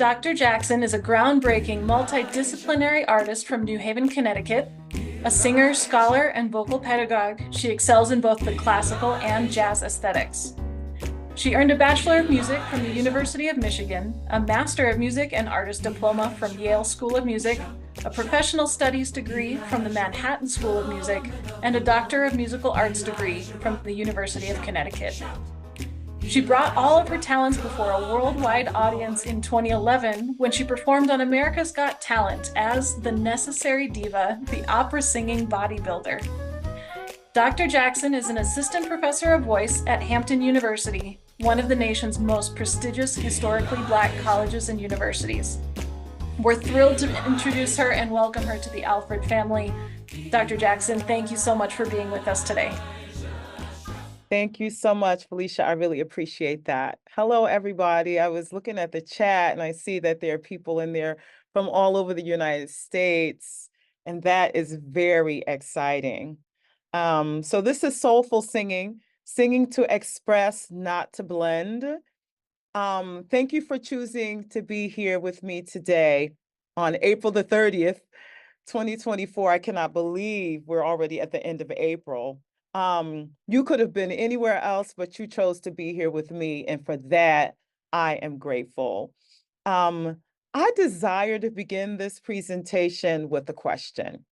Dr. Jackson is a groundbreaking multidisciplinary artist from New Haven, Connecticut. A singer, scholar, and vocal pedagogue, she excels in both the classical and jazz aesthetics. She earned a Bachelor of Music from the University of Michigan, a Master of Music and Artist Diploma from Yale School of Music, a Professional Studies degree from the Manhattan School of Music, and a Doctor of Musical Arts degree from the University of Connecticut. She brought all of her talents before a worldwide audience in 2011 when she performed on America's Got Talent as the Necessary Diva, the opera singing bodybuilder. Dr. Jackson is an assistant professor of voice at Hampton University, one of the nation's most prestigious historically Black colleges and universities. We're thrilled to introduce her and welcome her to the Alfred family. Dr. Jackson, thank you so much for being with us today. Thank you so much, Felicia. I really appreciate that. Hello, everybody. I was looking at the chat and I see that there are people in there from all over the United States, and that is very exciting. So this is soulful singing, singing to express, not to blend. Thank you for choosing to be here with me today on April the 30th, 2024. I cannot believe we're already at the end of April. You could have been anywhere else, but you chose to be here with me, and for that, I am grateful. I desire to begin this presentation with a question.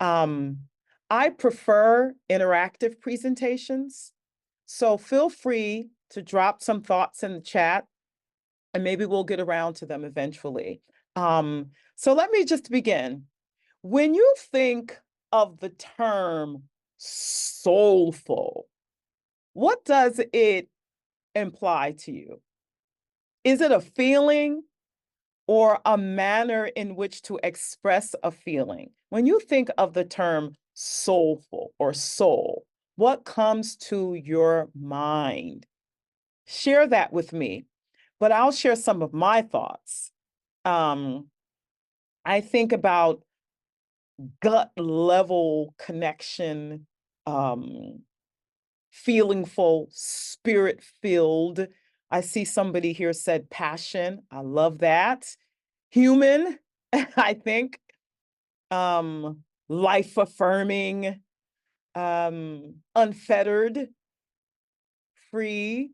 I prefer interactive presentations, so feel free to drop some thoughts in the chat, and maybe we'll get around to them eventually. So let me just begin. When you think of the term soulful, what does it imply to you? Is it a feeling or a manner in which to express a feeling? When you think of the term soulful or soul, what comes to your mind? Share that with me, but I'll share some of my thoughts. I think about gut level connection, feelingful, spirit filled. I see somebody here said passion. I love that. Human, I think, life affirming, unfettered, free,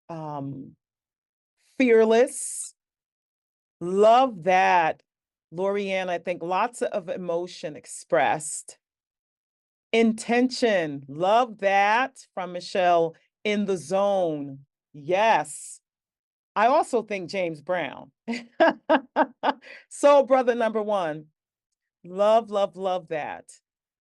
um, fearless. Love that. Lorianne, I think lots of emotion expressed. Intention, love that from Michelle. In the zone, yes. I also think James Brown. So, brother number one, love, love, love that.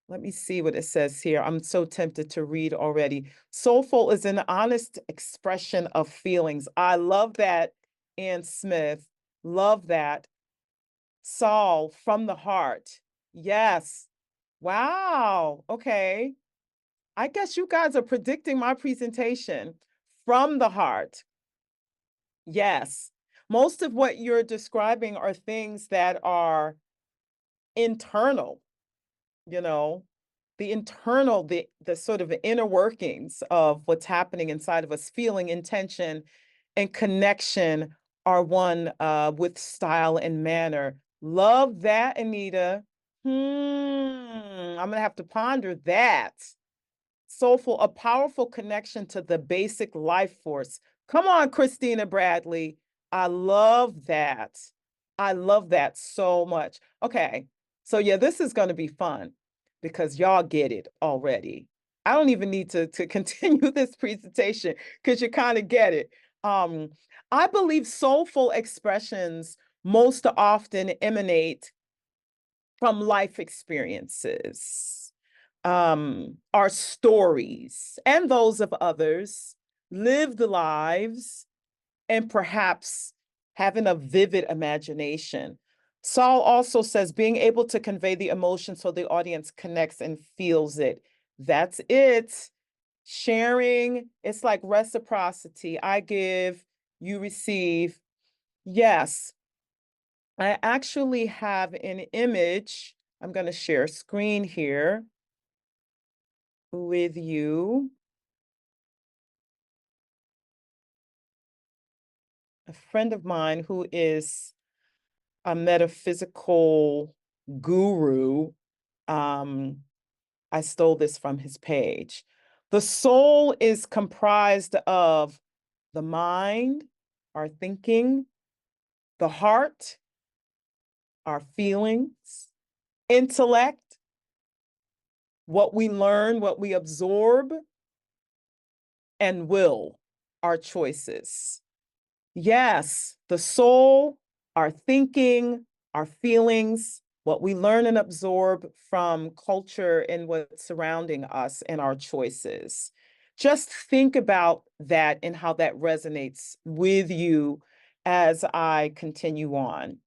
Let me see what it says here. I'm so tempted to read already. Soulful is an honest expression of feelings. I love that, Ann Smith. Love that. Saul, from the heart. Yes. Wow. Okay. I guess you guys are predicting my presentation. From the heart. Yes. Most of what you're describing are things that are internal, you know, the sort of inner workings of what's happening inside of us, feeling, intention, and connection are one with style and manner. Love that, Anita. I'm gonna have to ponder that. Soulful, a powerful connection to the basic life force. Come on, Christina Bradley. I love that. I love that so much. Okay, so yeah, this is going to be fun because y'all get it already. I don't even need to continue this presentation because you kind of get it. Um, I believe soulful expressions most often emanate from life experiences, our stories, and those of others, lived lives, and perhaps having a vivid imagination. Saul also says being able to convey the emotion so the audience connects and feels it. That's it. Sharing, it's like reciprocity. I give, you receive. Yes, I actually have an image. I'm going to share screen here with you. a friend of mine who is a metaphysical guru. I stole this from his page. The soul is comprised of the mind, our thinking, the heart, our feelings, intellect, what we learn, what we absorb, and will, our choices. Yes, the soul, our thinking, our feelings, what we learn and absorb from culture and what's surrounding us and our choices. Just think about that and how that resonates with you as I continue on.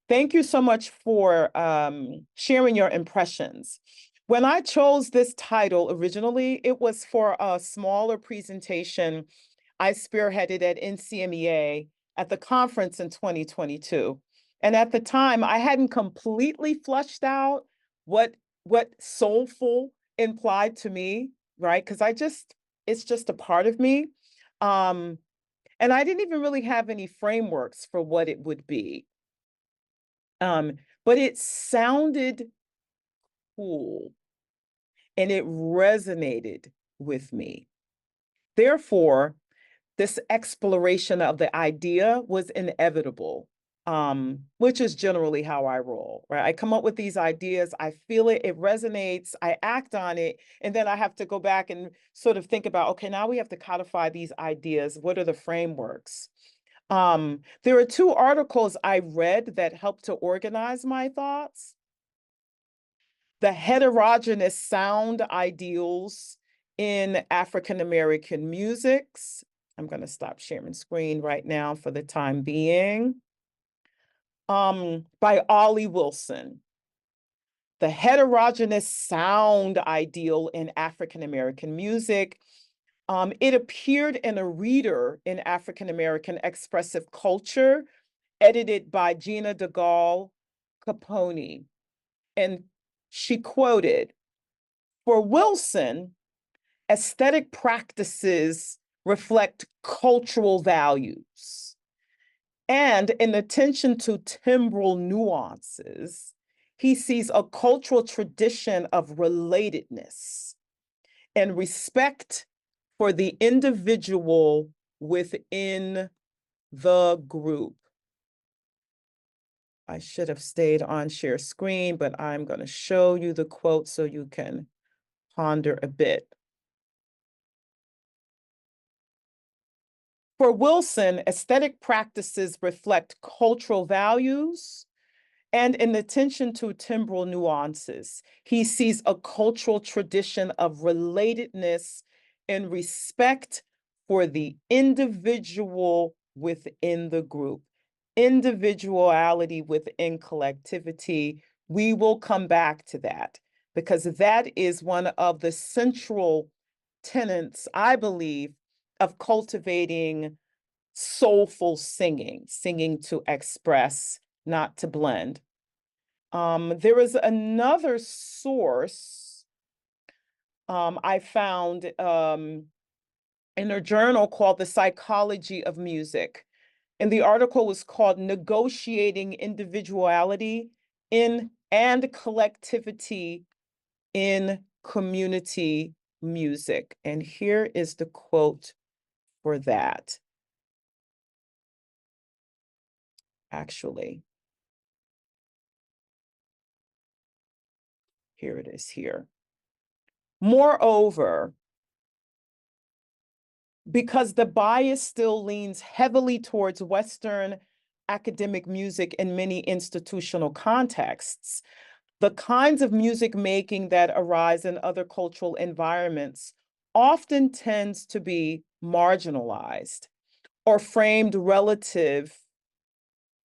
Thank you so much for sharing your impressions. When I chose this title originally, it was for a smaller presentation I spearheaded at NCMEA at the conference in 2022. And at the time, I hadn't completely flushed out what soulful implied to me, right? Because it's just a part of me. And I didn't even really have any frameworks for what it would be. But it sounded cool and it resonated with me. Therefore, this exploration of the idea was inevitable, which is generally how I roll, right? I come up with these ideas, I feel it, it resonates, I act on it, and then I have to go back and sort of think about, okay, now we have to codify these ideas. What are the frameworks? There are two articles I read that helped to organize my thoughts. The heterogeneous sound ideals in African American musics. I'm going to stop sharing screen right now for the time being. By Ollie Wilson. The heterogeneous sound ideal in African American music. It appeared in a reader in African American expressive culture, edited by Gina DeGaulle Capone. And she quoted, for Wilson, aesthetic practices reflect cultural values. And in attention to timbral nuances, he sees a cultural tradition of relatedness and respect for the individual within the group. I should have stayed on share screen, but I'm going to show you the quote so you can ponder a bit. For Wilson, aesthetic practices reflect cultural values and in attention to timbral nuances. He sees a cultural tradition of relatedness and respect for the individual within the group. Individuality within collectivity. We will come back to that because that is one of the central tenets, I believe, of cultivating soulful singing, singing to express, not to blend. There is another source I found in a journal called The Psychology of Music. And the article was called Negotiating Individuality in and Collectivity in Community Music. And here is the quote for that. Actually, here it is here. Moreover, because the bias still leans heavily towards Western academic music in many institutional contexts, the kinds of music making that arise in other cultural environments often tends to be marginalized or framed relative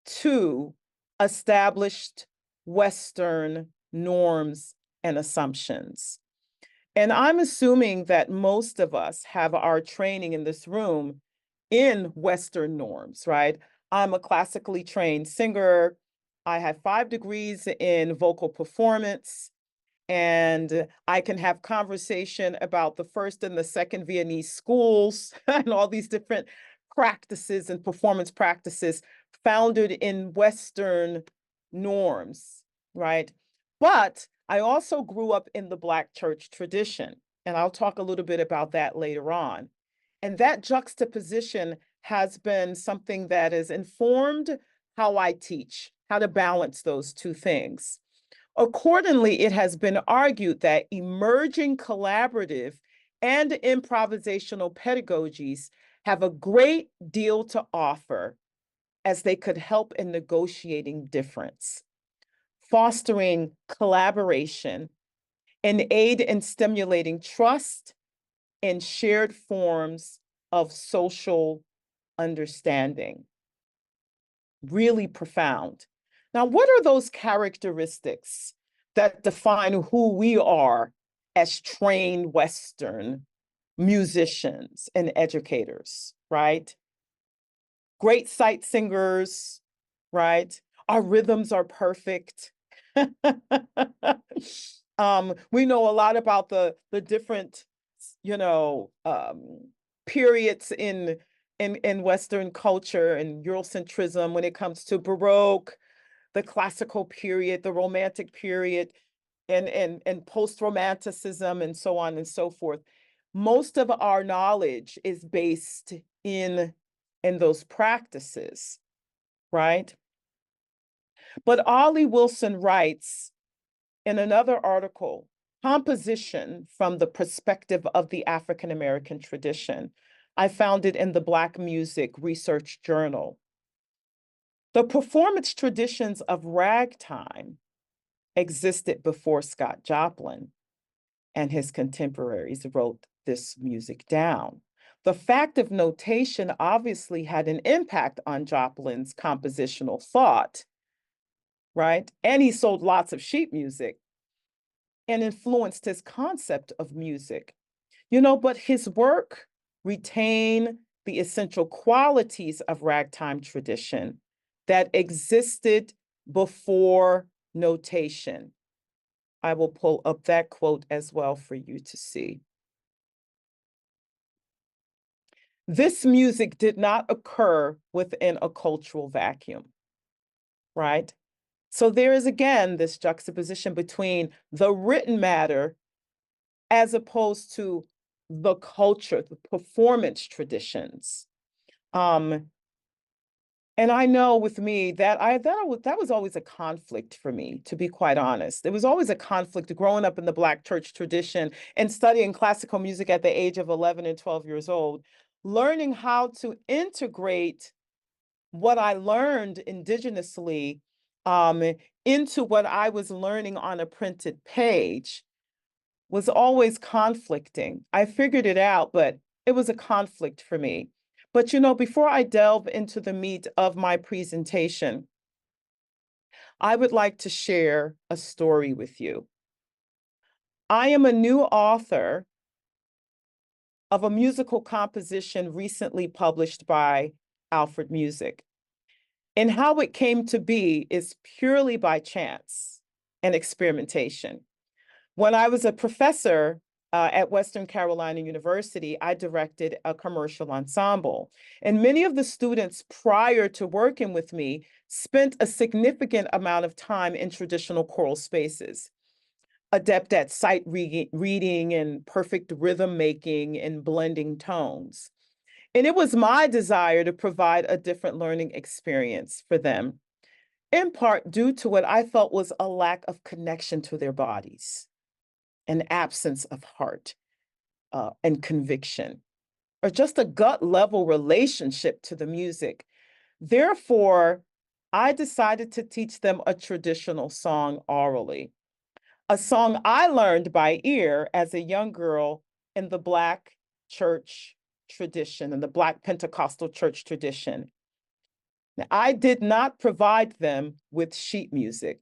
to established Western norms and assumptions. And I'm assuming that most of us have our training in this room in Western norms, right? I'm a classically trained singer. I have 5 degrees in vocal performance, and I can have conversation about the first and the second Viennese schools and all these different practices and performance practices founded in Western norms, right? But I also grew up in the Black church tradition, and I'll talk a little bit about that later on. And that juxtaposition has been something that has informed how I teach, how to balance those two things. Accordingly, it has been argued that emerging collaborative and improvisational pedagogies have a great deal to offer as they could help in negotiating difference, fostering collaboration, and aid in stimulating trust and shared forms of social understanding. Really profound. Now, what are those characteristics that define who we are as trained Western musicians and educators, right? Great sight singers, right? Our rhythms are perfect. We know a lot about the different, you know, periods in Western culture and Eurocentrism when it comes to Baroque, the classical period, the Romantic period, and post-Romanticism, and so on and so forth. Most of our knowledge is based in those practices, right? But Ollie Wilson writes in another article, composition from the perspective of the African American tradition. I found it in the Black Music Research Journal. The performance traditions of ragtime existed before Scott Joplin and his contemporaries wrote this music down. The fact of notation obviously had an impact on Joplin's compositional thought, right? And he sold lots of sheet music and influenced his concept of music. You know, but his work retained the essential qualities of ragtime tradition that existed before notation. I will pull up that quote as well for you to see. This music did not occur within a cultural vacuum, right? So there is again this juxtaposition between the written matter as opposed to the culture, the performance traditions. And I know with me that was always a conflict for me, to be quite honest. It was always a conflict growing up in the Black church tradition and studying classical music at the age of 11 and 12 years old, learning how to integrate what I learned indigenously into what I was learning on a printed page was always conflicting. I figured it out, but it was a conflict for me. But you know, before I delve into the meat of my presentation, I would like to share a story with you. I am a new author of a musical composition recently published by Alfred Music. And how it came to be is purely by chance and experimentation. When I was a professor at Western Carolina University, I directed a commercial ensemble. And many of the students prior to working with me spent a significant amount of time in traditional choral spaces, adept at sight reading and perfect rhythm making and blending tones. And it was my desire to provide a different learning experience for them, in part due to what I felt was a lack of connection to their bodies, an absence of heart and conviction, or just a gut level relationship to the music. Therefore, I decided to teach them a traditional song orally, a song I learned by ear as a young girl in the Black church tradition, in the Black Pentecostal church tradition. Now, I did not provide them with sheet music.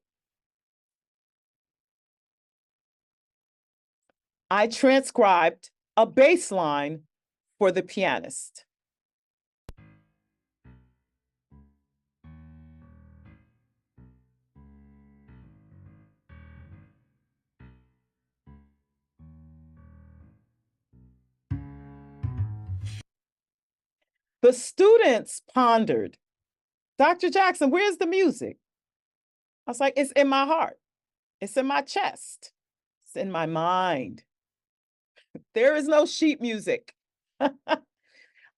I transcribed a bass line for the pianist. The students pondered, Dr. Jackson, where's the music? I was like, it's in my heart. It's in my chest. It's in my mind. There is no sheet music.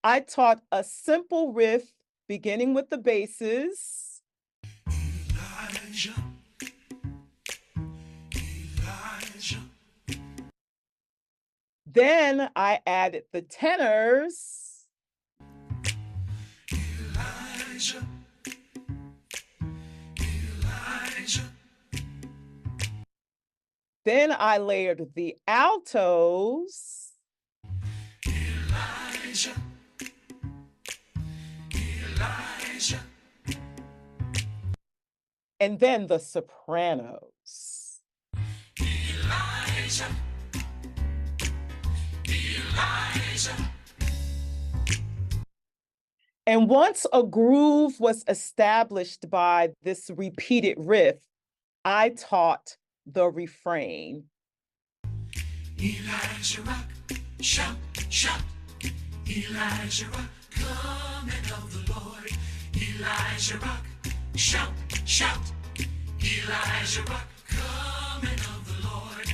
I taught a simple riff beginning with the basses. Elijah, Elijah. Then I added the tenors. Elijah, Elijah. Then I layered the altos. Elijah, Elijah. And then the sopranos. Elijah, Elijah. And once a groove was established by this repeated riff, I taught the refrain. Elijah rock, shout, shout. Elijah rock, coming of the Lord. Elijah rock, shout, shout. Elijah rock, coming of the Lord.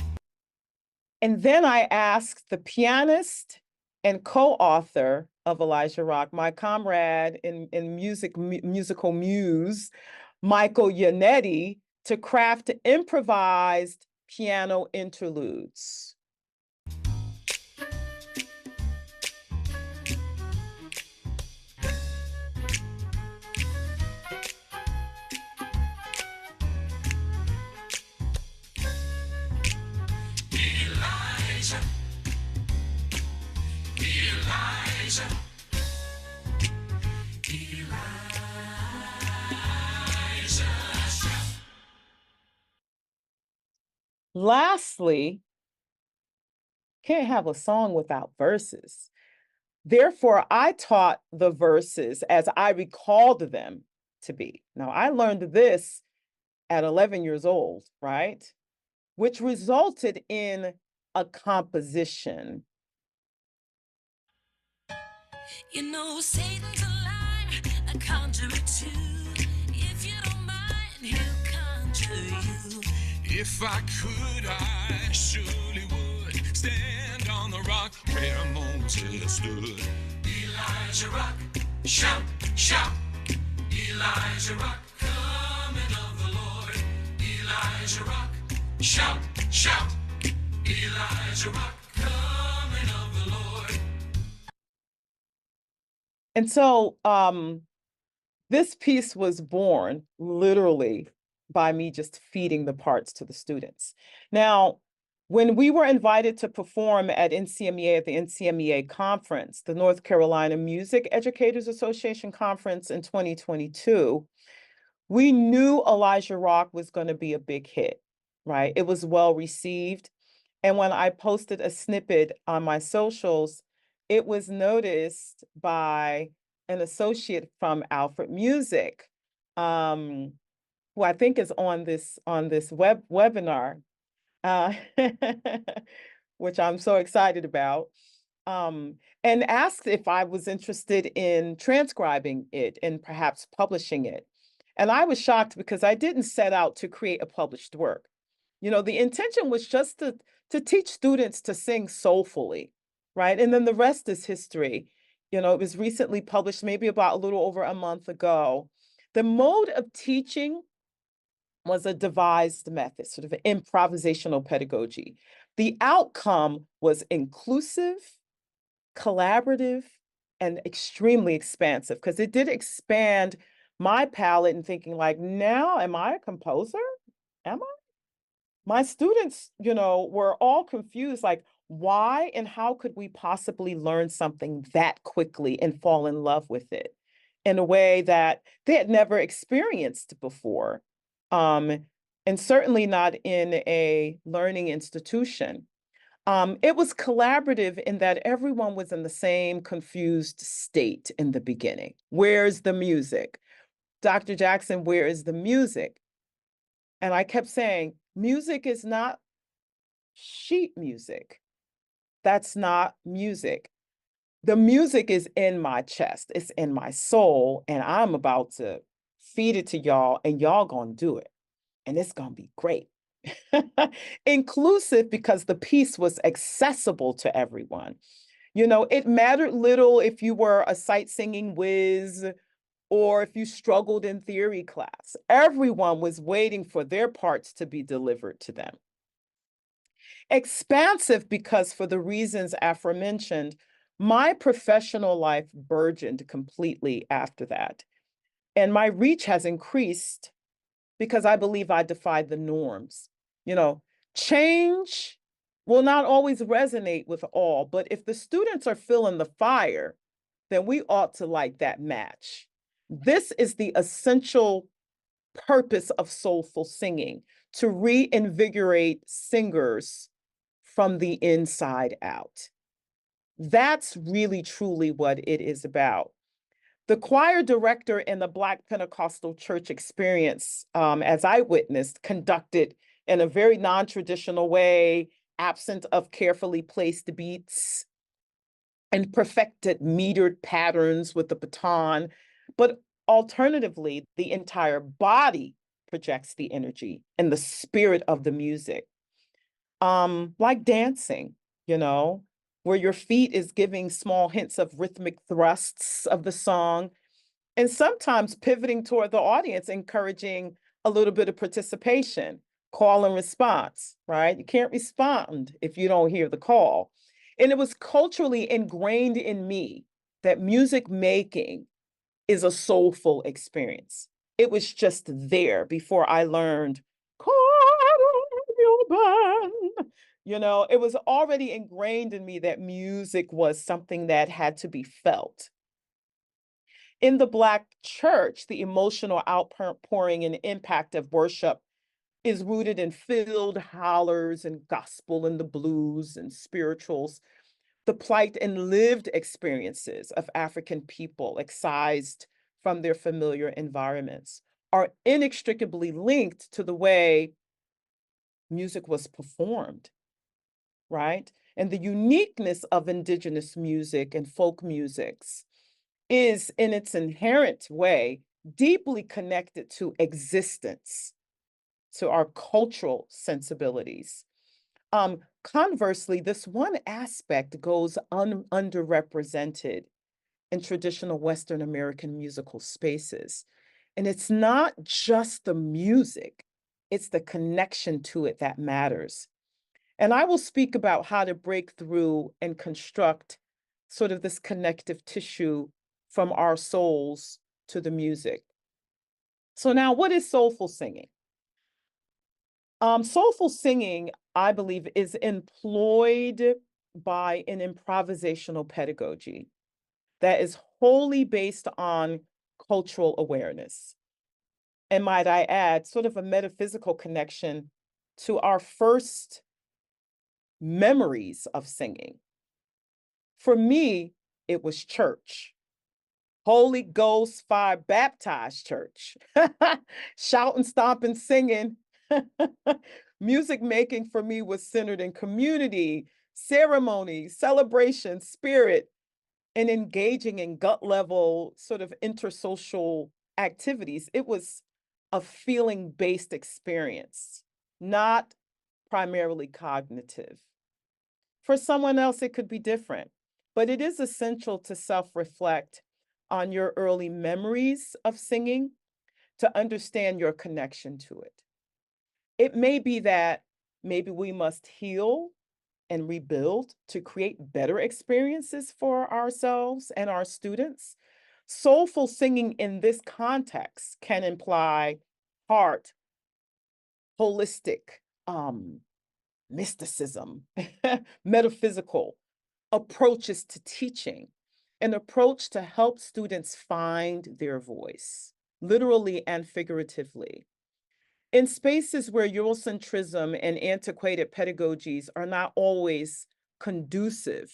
And then I asked the pianist and co-author of Elijah Rock, my comrade in musical muse, Michael Yannetti, to craft improvised piano interludes. Elijah, Elijah, Elijah. Lastly, can't have a song without verses. Therefore, I taught the verses as I recalled them to be. Now, I learned this at 11 years old, right? Which resulted in a composition. You know, Satan's a liar, a conjurer too. If you don't mind, he'll conjure you. If I could, I surely would stand on the rock where Moses stood. Elijah rock, shout, shout. Elijah rock, coming of the Lord. Elijah rock, shout, shout. Elijah rock, coming of the Lord. And so this piece was born literally by me just feeding the parts to the students. Now, when we were invited to perform at NCMEA at the NCMEA conference, the North Carolina Music Educators Association conference in 2022, we knew Elijah Rock was going to be a big hit, right? It was well received. And when I posted a snippet on my socials, it was noticed by an associate from Alfred Music, who I think is on this webinar, which I'm so excited about, and asked if I was interested in transcribing it and perhaps publishing it. And I was shocked because I didn't set out to create a published work. You know, the intention was just to teach students to sing soulfully, right? And then the rest is history. You know, it was recently published, maybe about a little over a month ago. The mode of teaching was a devised method, sort of an improvisational pedagogy. The outcome was inclusive, collaborative, and extremely expansive, because it did expand my palette and thinking like, now am I a composer? Am I? My students, you know, were all confused, like, why and how could we possibly learn something that quickly and fall in love with it in a way that they had never experienced before? And certainly not in a learning institution. It was collaborative in that everyone was in the same confused state in the beginning. Where's the music? Dr. Jackson, where is the music? And I kept saying, music is not sheet music. That's not music. The music is in my chest, it's in my soul, and I'm about to feed it to y'all, and y'all gonna do it, and it's gonna be great. Inclusive because the piece was accessible to everyone. You know, it mattered little if you were a sight singing whiz or if you struggled in theory class. Everyone was waiting for their parts to be delivered to them. Expansive because, for the reasons aforementioned, my professional life burgeoned completely after that. And my reach has increased because I believe I defied the norms. You know, change will not always resonate with all, but if the students are feeling the fire, then we ought to light that match. This is the essential purpose of soulful singing, to reinvigorate singers from the inside out. That's really, truly what it is about. The choir director in the Black Pentecostal church experience, as I witnessed, conducted in a very non-traditional way, absent of carefully placed beats and perfected metered patterns with the baton. But alternatively, the entire body projects the energy and the spirit of the music. Like dancing, you know, where your feet is giving small hints of rhythmic thrusts of the song, and sometimes pivoting toward the audience, encouraging a little bit of participation, call and response, right? You can't respond if you don't hear the call. And it was culturally ingrained in me that music making is a soulful experience. It was just there before I learned, you know, it was already ingrained in me that music was something that had to be felt. In the Black church, the emotional outpouring and impact of worship is rooted in field hollers and gospel and the blues and spirituals. The plight and lived experiences of African people, excised from their familiar environments, are inextricably linked to the way music was performed, right? And the uniqueness of indigenous music and folk musics is, in its inherent way, deeply connected to existence, to our cultural sensibilities. Conversely, this one aspect goes underrepresented in traditional Western American musical spaces. And it's not just the music, it's the connection to it that matters. And I will speak about how to break through and construct sort of this connective tissue from our souls to the music. So now, what is soulful singing? Soulful singing, I believe, is employed by an improvisational pedagogy that is wholly based on cultural awareness. And might I add, sort of a metaphysical connection to our first memories of singing. For me, it was church. Holy Ghost fire baptized church. Shouting, stomping, singing. Music making for me was centered in community, ceremony, celebration, spirit, and engaging in gut level sort of intersocial activities. It was a feeling based experience, not primarily cognitive. For someone else, it could be different, but it is essential to self reflect on your early memories of singing to understand your connection to it. It may be that maybe we must heal and rebuild to create better experiences for ourselves and our students. Soulful singing in this context can imply heart, holistic, mysticism, metaphysical approaches to teaching, an approach to help students find their voice, literally and figuratively. In spaces where Eurocentrism and antiquated pedagogies are not always conducive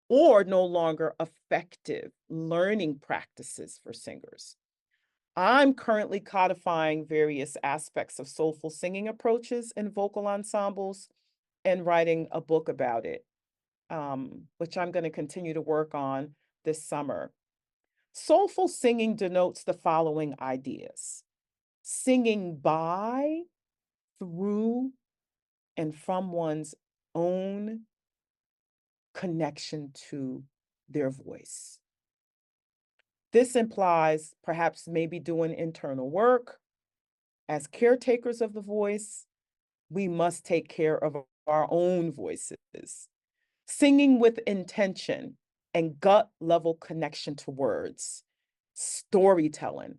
or no longer effective learning practices for singers, I'm currently codifying various aspects of soulful singing approaches in vocal ensembles and writing a book about it. which I'm going to continue to work on this summer. Soulful singing denotes the following ideas: singing by, through, and from one's own connection to their voice. This implies perhaps maybe doing internal work. As caretakers of the voice, we must take care of our own voices. Singing with intention and gut level connection to words, storytelling,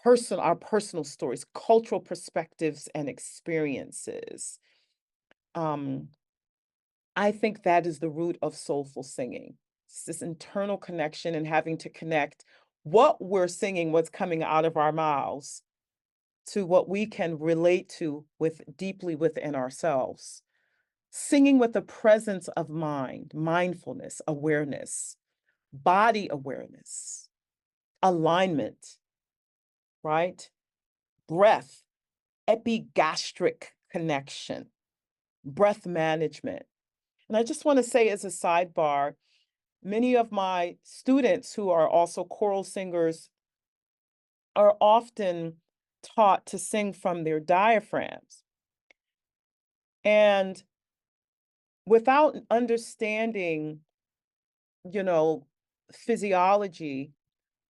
our personal stories, cultural perspectives and experiences. Um, I think that is the root of soulful singing. It's this internal connection and having to connect what we're singing, what's coming out of our mouths, to what we can relate to with deeply within ourselves. Singing with a presence of mind, mindfulness, awareness, body awareness, alignment, right? Breath, epigastric connection, breath management. And I just want to say, as a sidebar, many of my students who are also choral singers are often taught to sing from their diaphragms. And without understanding, you know, physiology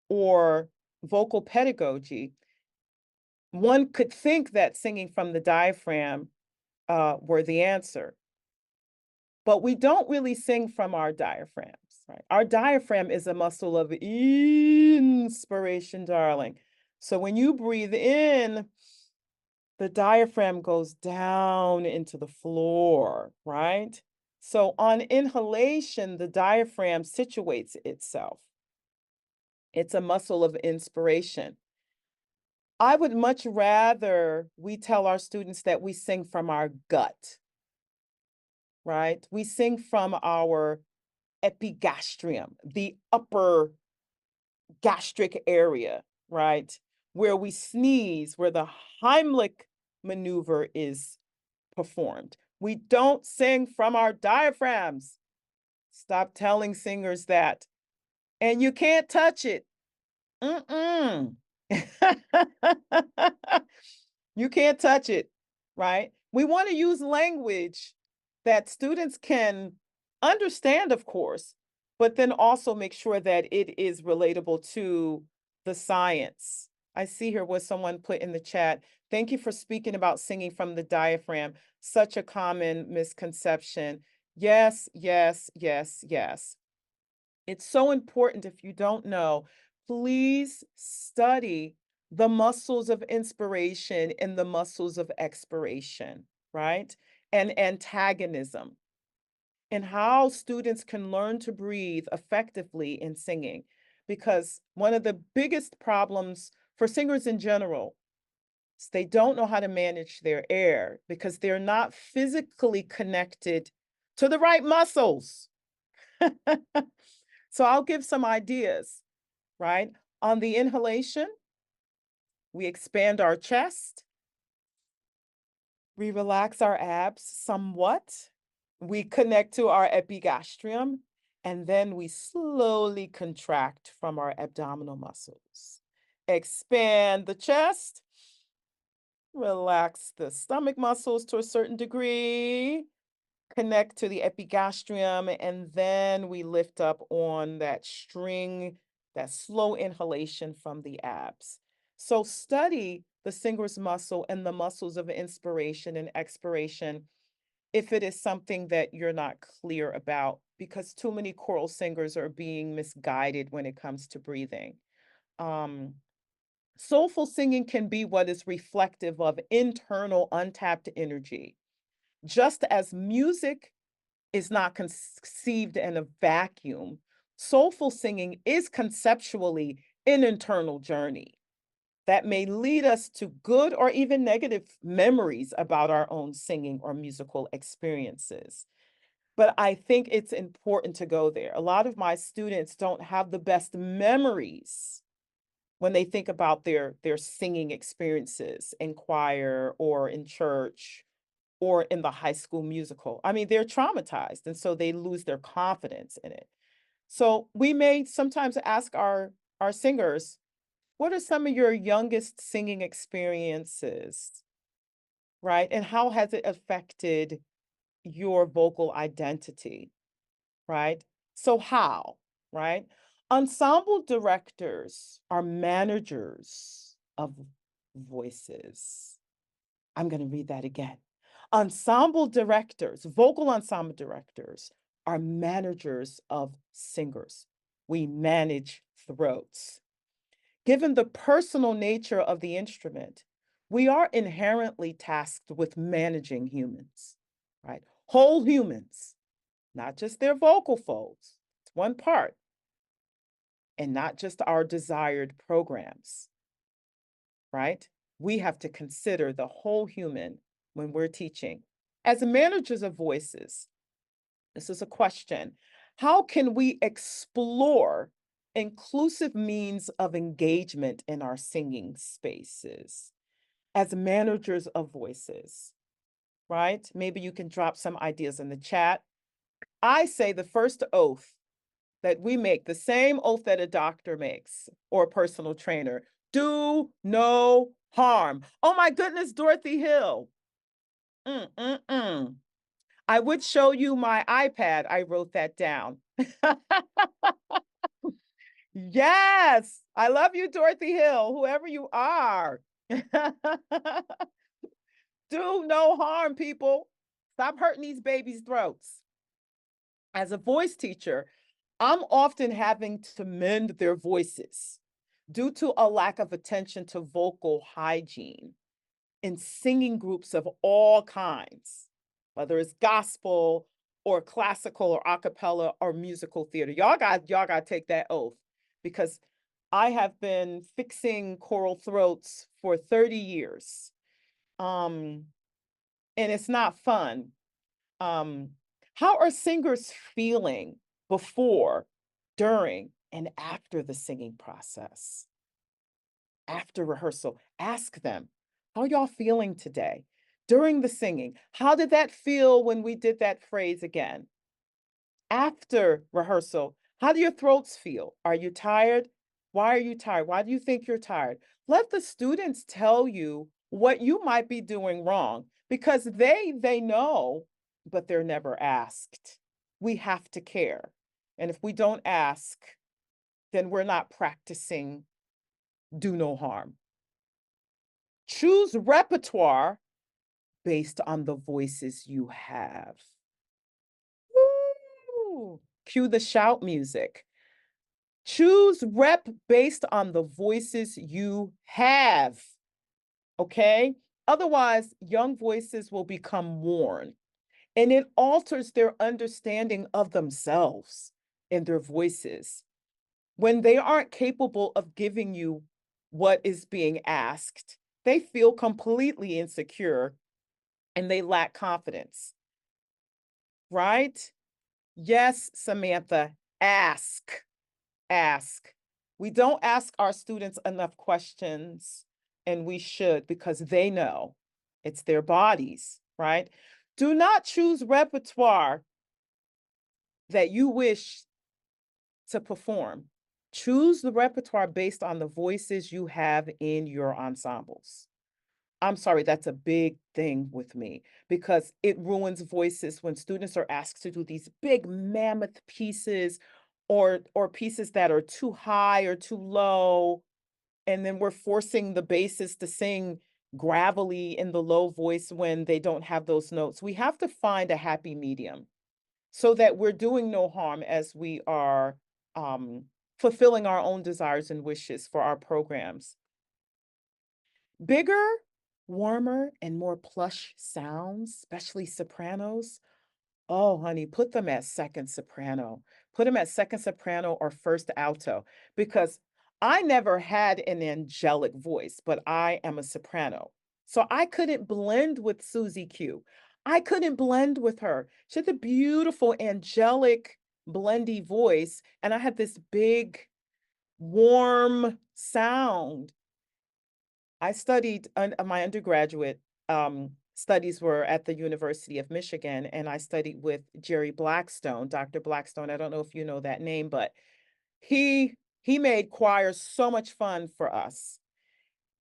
or vocal pedagogy, one could think that singing from the diaphragm were the answer. But we don't really sing from our diaphragms, right? Our diaphragm is a muscle of inspiration, darling. So when you breathe in, the diaphragm goes down into the floor, right? So on inhalation, the diaphragm situates itself. It's a muscle of inspiration. I would much rather we tell our students that we sing from our gut, right? We sing from our epigastrium, the upper gastric area, right? Where we sneeze, where the Heimlich maneuver is performed. We don't sing from our diaphragms. Stop telling singers that. And you can't touch it. Mm-mm. You can't touch it, right? We want to use language that students can understand, of course, but then also make sure that it is relatable to the science. I see here what someone put in the chat. Thank you for speaking about singing from the diaphragm. Such a common misconception. Yes, yes, yes, yes. It's so important. If you don't know, please study the muscles of inspiration and the muscles of expiration, right? And antagonism, and how students can learn to breathe effectively in singing. Because one of the biggest problems for singers in general is they don't know how to manage their air because they're not physically connected to the right muscles. So I'll give some ideas, right? On the inhalation, we expand our chest, we relax our abs somewhat, we connect to our epigastrium, and then we slowly contract from our abdominal muscles. Expand the chest, relax the stomach muscles to a certain degree, connect to the epigastrium, and then we lift up on that string, that slow inhalation from the abs. So study the singer's muscle and the muscles of inspiration and expiration if it is something that you're not clear about, because too many choral singers are being misguided when it comes to breathing. Um, Soulful singing can be what is reflective of internal untapped energy. Just as music is not conceived in a vacuum, soulful singing is conceptually an internal journey that may lead us to good or even negative memories about our own singing or musical experiences. But I think it's important to go there. A lot of my students don't have the best memories when they think about their singing experiences in choir or in church or in the High School Musical. I mean, they're traumatized, and so they lose their confidence in it. So we may sometimes ask our singers, what are some of your youngest singing experiences, right? And how has it affected your vocal identity, right? So how, right? Ensemble directors are managers of voices. I'm going to read that again. Ensemble directors, vocal ensemble directors, are managers of singers. We manage throats. Given the personal nature of the instrument, we are inherently tasked with managing humans, right? Whole humans, not just their vocal folds. It's one part, and not just our desired programs, right? We have to consider the whole human when we're teaching. As managers of voices, this is a question. How can we explore inclusive means of engagement in our singing spaces as managers of voices, right? Maybe you can drop some ideas in the chat. I say the first oath that we make, the same oath that a doctor makes or a personal trainer: do no harm. Oh my goodness, Dorothy Hill. Mm-mm-mm. I would show you my iPad. I wrote that down. Yes, I love you, Dorothy Hill, whoever you are. Do no harm, people. Stop hurting these babies' throats. As a voice teacher, I'm often having to mend their voices due to a lack of attention to vocal hygiene in singing groups of all kinds, whether it's gospel or classical or a cappella or musical theater. Y'all got to take that oath, because I have been fixing choral throats for 30 years. And it's not fun. Um, how are singers feeling before, during, and after the singing process? After rehearsal, ask them, how y'all feeling today? During the singing, how did that feel when we did that phrase again? After rehearsal, how do your throats feel? Are you tired? Why are you tired? Why do you think you're tired? Let the students tell you what you might be doing wrong, because they know, but they're never asked. We have to care. And if we don't ask, then we're not practicing do no harm. Choose repertoire based on the voices you have. Woo! Cue the shout music. Choose rep based on the voices you have. Okay? Otherwise, young voices will become worn, and it alters their understanding of themselves and their voices. When they aren't capable of giving you what is being asked, they feel completely insecure and they lack confidence, right? Yes, Samantha, ask, ask. We don't ask our students enough questions, and we should, because they know it's their bodies, right? Do not choose repertoire that you wish to perform. Choose the repertoire based on the voices you have in your ensembles. I'm sorry, that's a big thing with me, because it ruins voices when students are asked to do these big mammoth pieces, or pieces that are too high or too low, and then we're forcing the basses to sing gravelly in the low voice when they don't have those notes. We have to find a happy medium so that we're doing no harm as we are fulfilling our own desires and wishes for our programs. Bigger, warmer, and more plush sounds, especially sopranos. Oh, honey, put them at second soprano. Put them at second soprano or first alto, because I never had an angelic voice, but I am a soprano. So I couldn't blend with Susie Q. I couldn't blend with her. She had a beautiful, angelic, blendy voice, and I had this big, warm sound. I studied my undergraduate studies were at the University of Michigan, and I studied with Jerry Blackstone, Dr. Blackstone. I don't know if you know that name, but he made choir so much fun for us.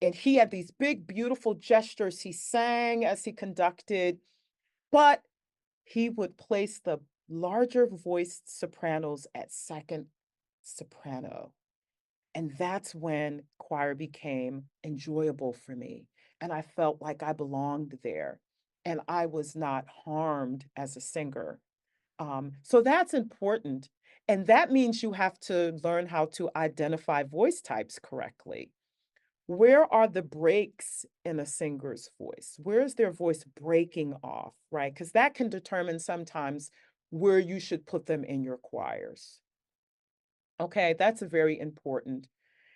And he had these big, beautiful gestures. He sang as he conducted, but he would place the larger voiced sopranos at second soprano. And that's when choir became enjoyable for me. And I felt like I belonged there and I was not harmed as a singer. So that's important. And that means you have to learn how to identify voice types correctly. Where are the breaks in a singer's voice? Where is their voice breaking off, right? Because that can determine sometimes where you should put them in your choirs. Okay, that's very important.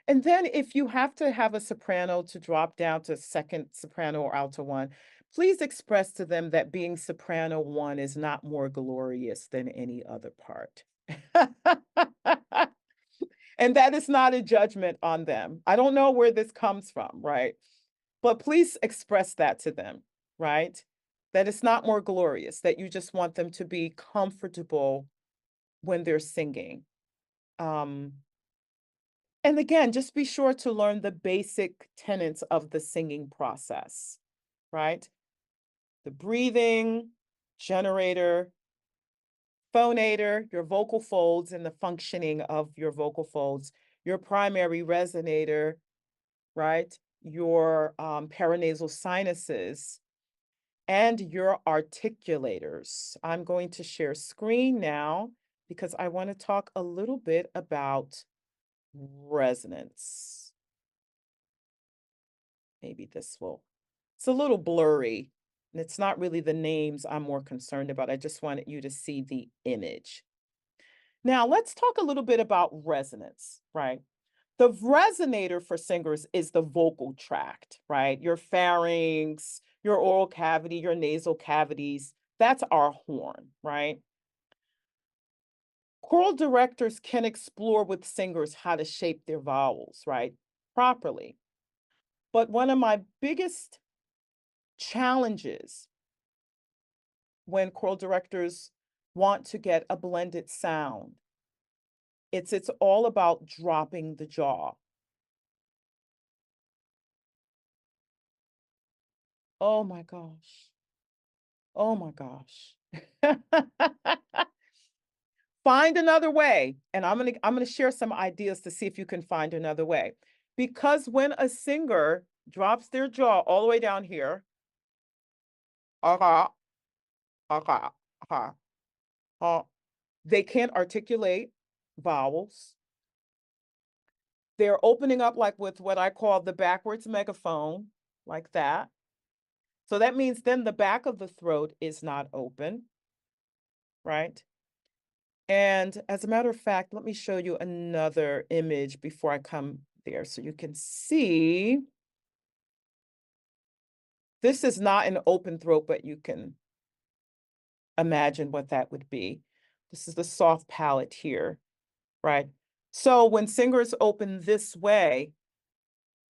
And then if you have to have a soprano to drop down to second soprano or alto one, please express to them that being soprano one is not more glorious than any other part. And that is not a judgment on them. I don't know where this comes from, right? But please express that to them, right? That it's not more glorious, that you just want them to be comfortable when they're singing. Um, and again, just be sure to learn the basic tenets of the singing process, right? The breathing, generator, phonator, your vocal folds and the functioning of your vocal folds, your primary resonator, right? Your paranasal sinuses, and your articulators. I'm going to share screen now because I want to talk a little bit about resonance. Maybe this will, it's a little blurry, and it's not really the names I'm more concerned about. I just wanted you to see the image. Now, let's talk a little bit about resonance, right? The resonator for singers is the vocal tract, right? Your pharynx, your oral cavity, your nasal cavities. That's our horn, right? Choral directors can explore with singers how to shape their vowels, right? Properly. But one of my biggest challenges when choral directors want to get a blended sound, it's all about dropping the jaw. Oh my gosh. Oh my gosh. Find another way. And I'm gonna share some ideas to see if you can find another way. Because when a singer drops their jaw all the way down here, aha, aha, aha, ah, they can't articulate vowels. They're opening up like with what I call the backwards megaphone, like that. So that means then the back of the throat is not open, right? And as a matter of fact, let me show you another image before I come there so you can see. This is not an open throat, but you can imagine what that would be. This is the soft palate here, right? So when singers open this way,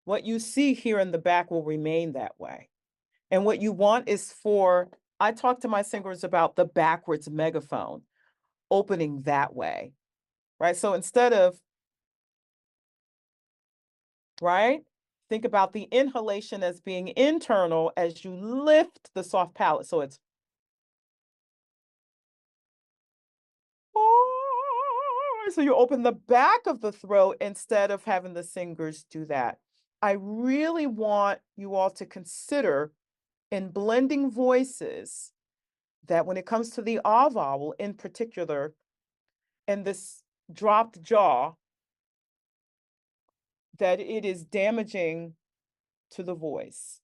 what you see here in the back will remain that way. And what you want is for, I talk to my singers about the backwards megaphone, opening that way, right? So instead of, right? Think about the inhalation as being internal as you lift the soft palate. So it's, so you open the back of the throat instead of having the singers do that. I really want you all to consider in blending voices that when it comes to the ah vowel in particular, and this dropped jaw, that it is damaging to the voice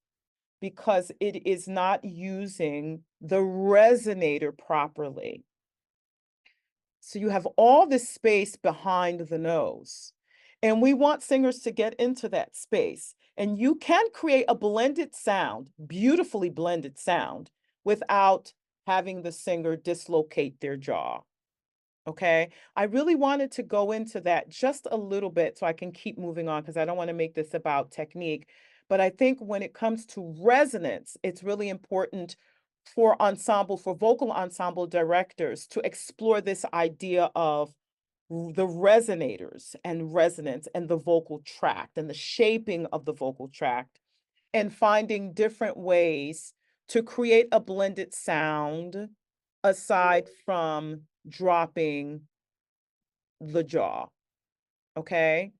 because it is not using the resonator properly. So you have all this space behind the nose. And we want singers to get into that space. And you can create a blended sound, beautifully blended sound, without having the singer dislocate their jaw. Okay. I really wanted to go into that just a little bit so I can keep moving on because I don't want to make this about technique. But I think when it comes to resonance, it's really important for vocal ensemble directors to explore this idea of the resonators and resonance and the vocal tract and the shaping of the vocal tract and finding different ways to create a blended sound aside from dropping the jaw. Okay,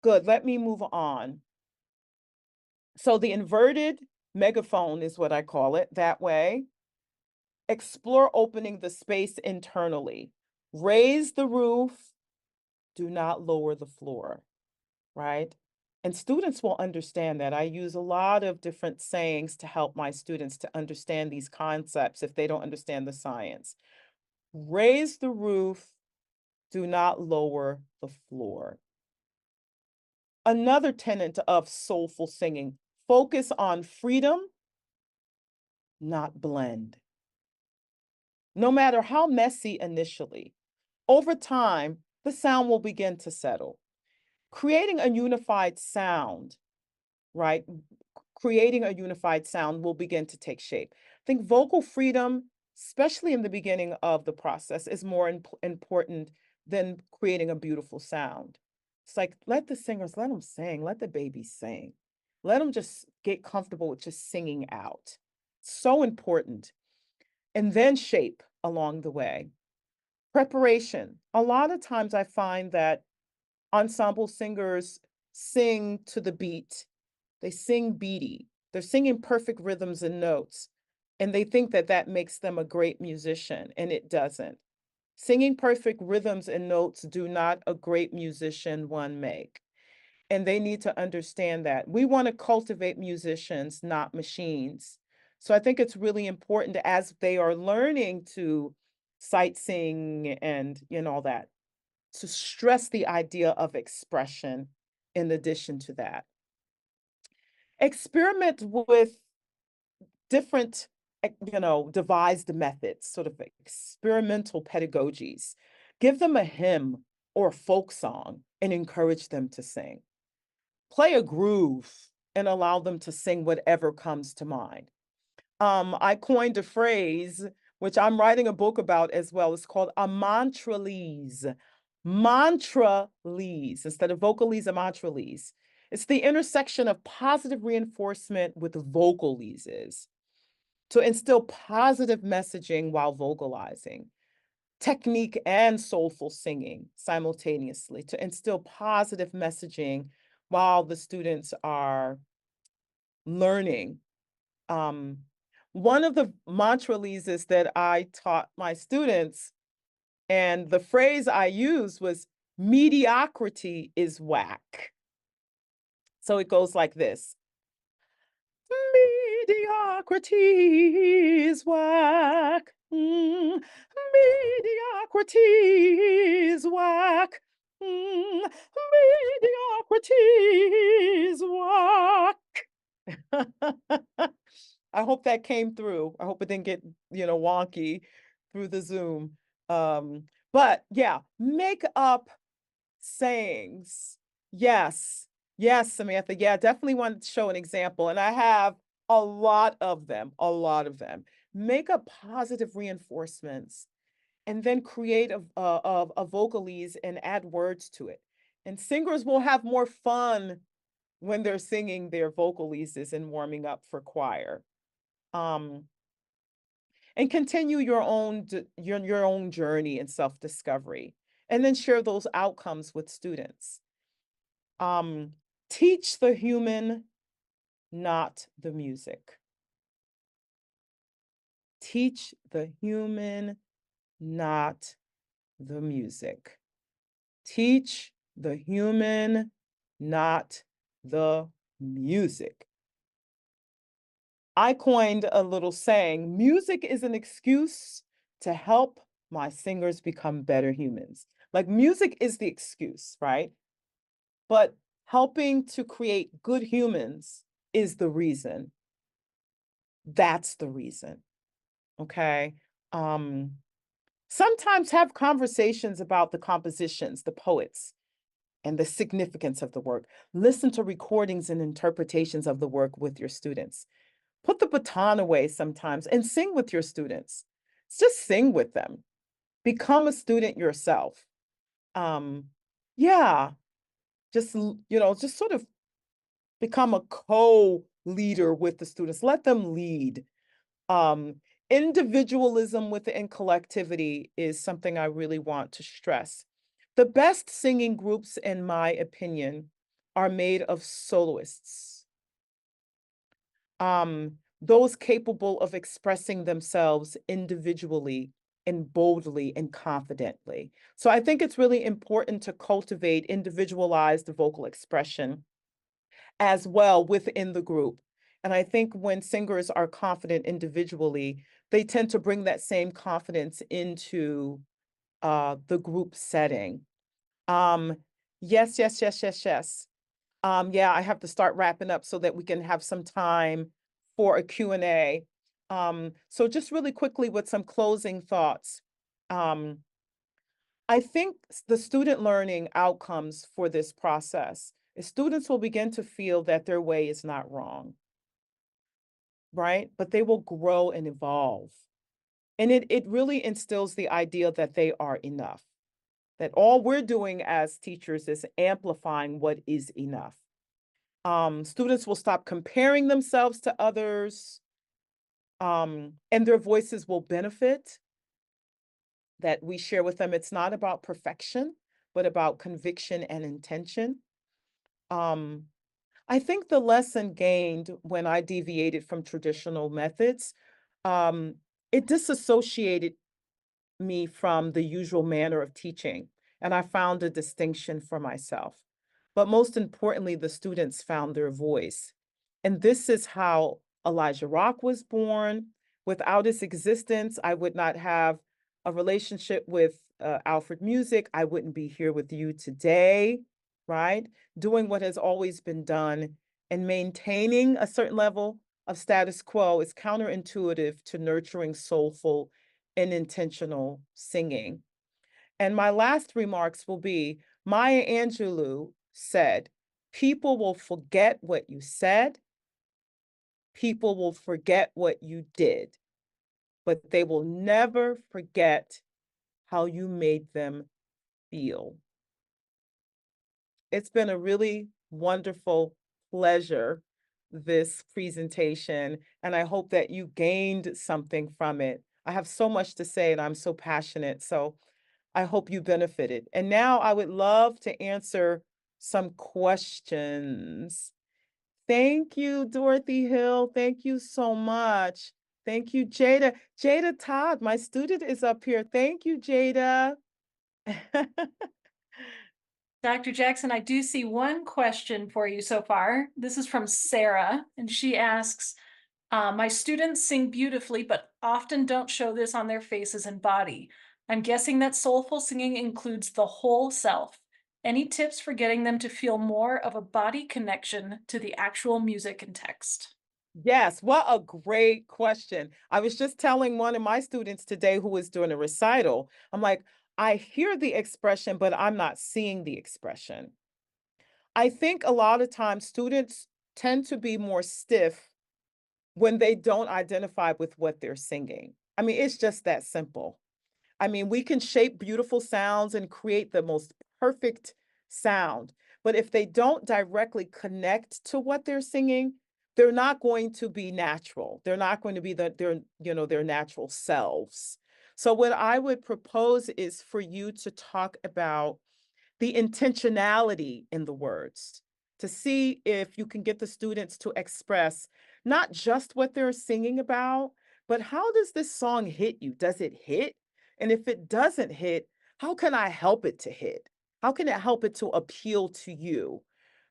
good. Let me move on. So the inverted megaphone is what I call it that way. Explore opening the space internally. Raise the roof, do not lower the floor, right? And students will understand that. I use a lot of different sayings to help my students to understand these concepts if they don't understand the science. Raise the roof, do not lower the floor. Another tenet of soulful singing, focus on freedom, not blend. No matter how messy initially, over time, the sound will begin to settle. Creating a unified sound, right? Creating a unified sound will begin to take shape. I think vocal freedom, especially in the beginning of the process, is more important than creating a beautiful sound. It's like, let the singers, let them sing, let the babies sing. Let them just get comfortable with just singing out. So important. And then shape along the way. Preparation. A lot of times I find that ensemble singers sing to the beat. They sing beady. They're singing perfect rhythms and notes. And they think that that makes them a great musician, and it doesn't. Singing perfect rhythms and notes do not a great musician one make. And they need to understand that. We want to cultivate musicians, not machines. So I think it's really important as they are learning to sight sing and all that, to stress the idea of expression in addition to that. Experiment with different, devised methods, sort of experimental pedagogies. Give them a hymn or a folk song and encourage them to sing. Play a groove and allow them to sing whatever comes to mind. I coined a phrase, which I'm writing a book about as well. It's called a mantralese. Mantralese, instead of vocalese, a mantralese. It's the intersection of positive reinforcement with vocaleses to instill positive messaging while vocalizing, technique and soulful singing simultaneously to instill positive messaging while the students are learning. One of the mantraleses that I taught my students, and the phrase I used was mediocrity is whack. So it goes like this. Mediocrity is whack. Mediocrity is whack. Mediocrity is whack. I hope that came through. I hope it didn't get, wonky through the Zoom. But yeah, make up sayings. Yes. Yes, Samantha. Yeah, definitely want to show an example. And I have a lot of them, a lot of them. Make up positive reinforcements and then create a vocalese and add words to it. And singers will have more fun when they're singing their vocaleses and warming up for choir. And continue your own your own journey and self-discovery, and then share those outcomes with students. Teach the human, not the music. Teach the human, not the music. Teach the human, not the music. I coined a little saying, music is an excuse to help my singers become better humans. Like music is the excuse, right? But helping to create good humans is the reason. That's the reason. Okay. Sometimes have conversations about the compositions, the poets. and the significance of the work. Listen to recordings and interpretations of the work with your students. Put the baton away sometimes and sing with your students. Just sing with them. Become a student yourself. Um, yeah, just sort of become a co-leader with the students. Let them lead. Um, Individualism within collectivity is something I really want to stress. The best singing groups, in my opinion, are made of soloists. Those capable of expressing themselves individually and boldly and confidently. So I think it's really important to cultivate individualized vocal expression as well within the group. And I think when singers are confident individually, they tend to bring that same confidence into the group setting. Um, yes, yes, yes, yes, yes. Yeah, I have to start wrapping up so that we can have some time for a Q&A. So just really quickly with some closing thoughts. Um, I think the student learning outcomes for this process is students will begin to feel that their way is not wrong, right? But they will grow and evolve. And it really instills the idea that they are enough, that all we're doing as teachers is amplifying what is enough. Students will stop comparing themselves to others, and their voices will benefit that we share with them. It's not about perfection, but about conviction and intention. Um, I think the lesson gained when I deviated from traditional methods, um, it disassociated me from the usual manner of teaching, and I found a distinction for myself. But most importantly, the students found their voice. And this is how Elijah Rock was born. Without its existence, I would not have a relationship with Alfred Music. I wouldn't be here with you today, right? Doing what has always been done and maintaining a certain level of status quo is counterintuitive to nurturing soulful and intentional singing. And my last remarks will be Maya Angelou said, people will forget what you said, people will forget what you did, but they will never forget how you made them feel. It's been a really wonderful pleasure, this presentation, and I hope that you gained something from it. I have so much to say and I'm so passionate, so I hope you benefited. And now I would love to answer some questions. Thank you, Dorothy Hill. Thank you so much. Thank you, Jada. Jada Todd, my student, is up here. Thank you, Jada. Dr. Jackson, I do see one question for you so far. This is from Sarah, and she asks, my students sing beautifully, but often don't show this on their faces and body. I'm guessing that soulful singing includes the whole self. Any tips for getting them to feel more of a body connection to the actual music and text? Yes, what a great question. I was just telling one of my students today who was doing a recital, I'm like, I hear the expression, but I'm not seeing the expression. I think a lot of times students tend to be more stiff when they don't identify with what they're singing. I mean, it's just that simple. I mean, we can shape beautiful sounds and create the most perfect sound, but if they don't directly connect to what they're singing, they're not going to be natural. They're not going to be their natural selves. So what I would propose is for you to talk about the intentionality in the words to see if you can get the students to express not just what they're singing about, but how does this song hit you? Does it hit? And if it doesn't hit, how can I help it to hit? How can it help it to appeal to you?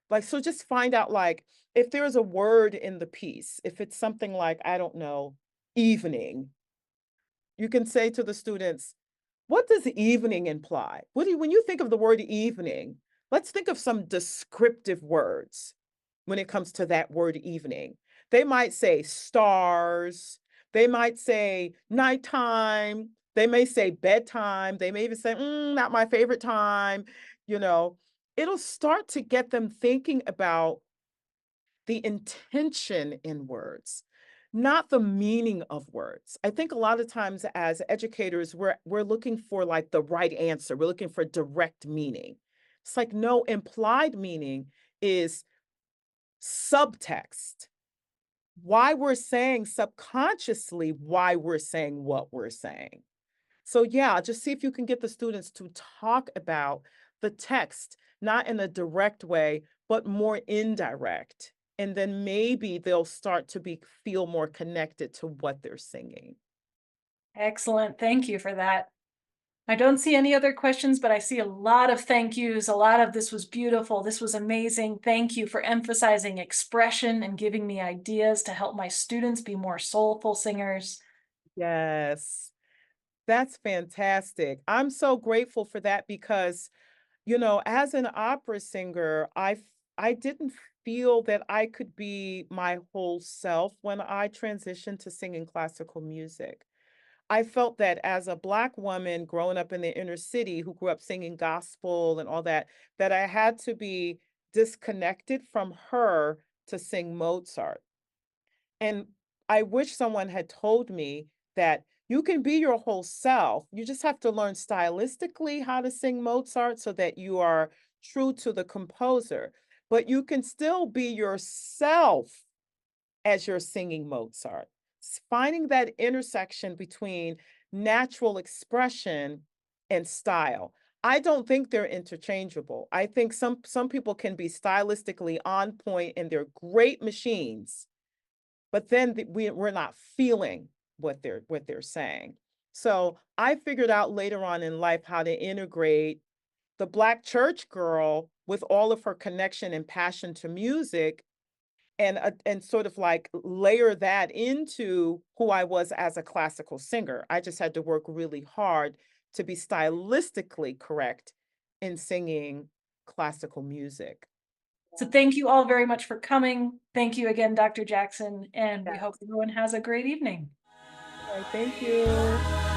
Like, so just find out, like, if there's a word in the piece, if it's something like, I don't know, evening, you can say to the students, what does evening imply? When you think of the word evening, let's think of some descriptive words when it comes to that word evening. They might say stars, they might say nighttime, they may say bedtime, they may even say, not my favorite time, you know. it'll start to get them thinking about the intention in words, not the meaning of words. I think a lot of times as educators, we're looking for like the right answer. We're looking for direct meaning. It's like no, implied meaning is subtext. Why we're saying subconsciously why we're saying what we're saying. So yeah, just see if you can get the students to talk about the text, not in a direct way, but more indirect. And then maybe they'll start to be feel more connected to what they're singing. Excellent. Thank you for that. I don't see any other questions, but I see a lot of thank yous. A lot of this was beautiful. This was amazing. Thank you for emphasizing expression and giving me ideas to help my students be more soulful singers. Yes, that's fantastic. I'm so grateful for that because, as an opera singer, I didn't feel that I could be my whole self when I transitioned to singing classical music. I felt that as a Black woman growing up in the inner city who grew up singing gospel and all that, that I had to be disconnected from her to sing Mozart. And I wish someone had told me that you can be your whole self. You just have to learn stylistically how to sing Mozart so that you are true to the composer. But you can still be yourself as you're singing Mozart. Finding that intersection between natural expression and style. I don't think they're interchangeable. I think some people can be stylistically on point and they're great machines, but then we're not feeling what they're saying. So I figured out later on in life how to integrate the Black church girl with all of her connection and passion to music and sort of like layer that into who I was as a classical singer. I just had to work really hard to be stylistically correct in singing classical music. So thank you all very much for coming. Thank you again, Dr. Jackson, and we hope Yes. everyone has a great evening. All right, thank you.